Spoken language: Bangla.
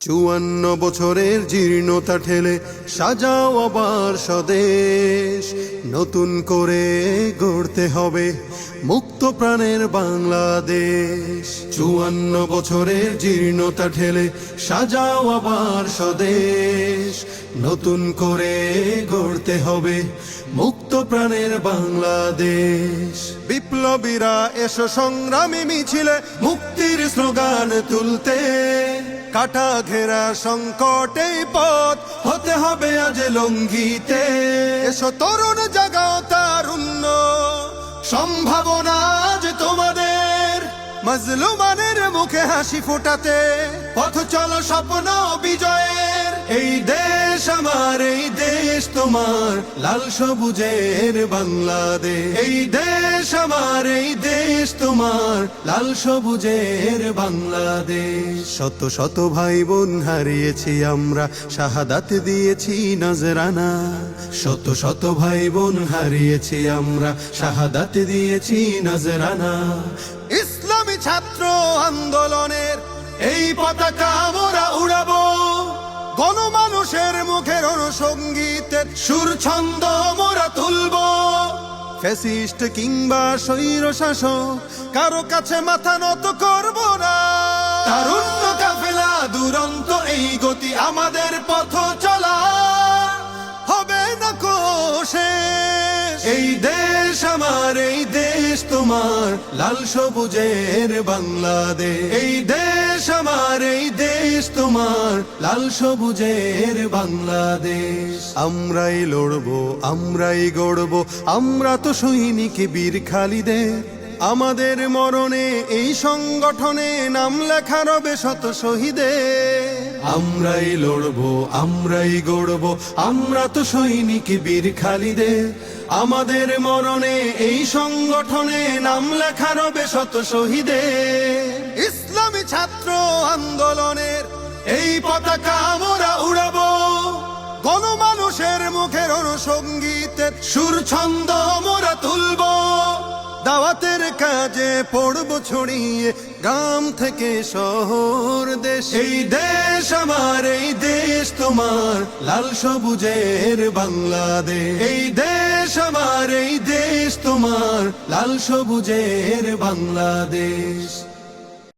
54 বছরের জীর্ণতা ঠেলে সাজাও আবার স্বদেশ, নতুন করে গড়তে হবে মুক্ত প্রাণের বাংলাদেশ। 54 বছরের জীর্ণতা ঠেলে সাজাও আবার স্বদেশ, নতুন করে গড়তে হবে মুক্ত প্রাণের বাংলাদেশ। বিপ্লবীরা এসো সংগ্রামী মিছিলে মুক্তির স্লোগান তুলতে, কাটা ঘেরা সংকটে পথ হতে হবে আজ লঙ্ঘিতে। এসো তরুণ জাগাও তারুণ্য সম্ভাবনা আজ তোমাদের, মাজলুমানের মুখে হাসি ফোটাতে পথ চলো স্বপ্ন বিজয়ের। এই দেশ আমার, এই দেশ তোমার, লাল সবুজের বাংলাদেশ। এই দেশ আমার, এই দেশ তোমার, লাল সবুজের বাংলাদেশ। শত শত ভাই বোন হারিয়েছি আমরা, শাহাদাত দিয়েছি নজরানা। শত শত ভাই বোন হারিয়েছি আমরা, শাহাদাত দিয়েছি নজরানা। ইসলামী ছাত্র আন্দোলনের এই পতাকা আমরা উড়াবো, গণমানুষের মুখের অনুসঙ্গীতের সুর ছন্দ মোরা তুলবো। ফ্যাসিস্ট কিংবা স্বৈর শাসক কারো কাছে মাথা নত করব না। তারুণ্য কাফেলা দুরন্ত এই গতি, আমাদের পথ চলা হবে না শেষ। এই দেশ আমার, এই দেশ তোমার, লাল সবুজের বাংলাদেশ। এই দেশ আমার, এই দেশ তোমার, লাল সবুজের বাংলাদেশ। আমরাই লড়বো, আমরাই গড়বো, আমরা তো সৈনিক বীর খালিদের। আমাদের মরণে এই সংগঠনে নাম লেখা রবে শত শহীদের। আমরাই লড়বো, আমরাই গড়বো, আমরা তো সৈনিক বীর খালিদের। আমাদের মরণে এই সংগঠনে নাম লেখা রবে শত শহীদের। ইসলামী ছাত্র আন্দোলনের এই পতাকা আমরা উড়াবো, গণমানুষের মুখের অনুসঙ্গীতের সুর ছন্দ মোরা তুলবো। দাওয়াতের কাজে পড়বো ছড়িয়ে গ্রাম থেকে শহর দেশ। এই দেশ আমার, এই দেশ তোমার, লাল সবুজের বাংলাদেশ। এই দেশ আমার, এই দেশ তোমার, লাল সবুজের বাংলাদেশ।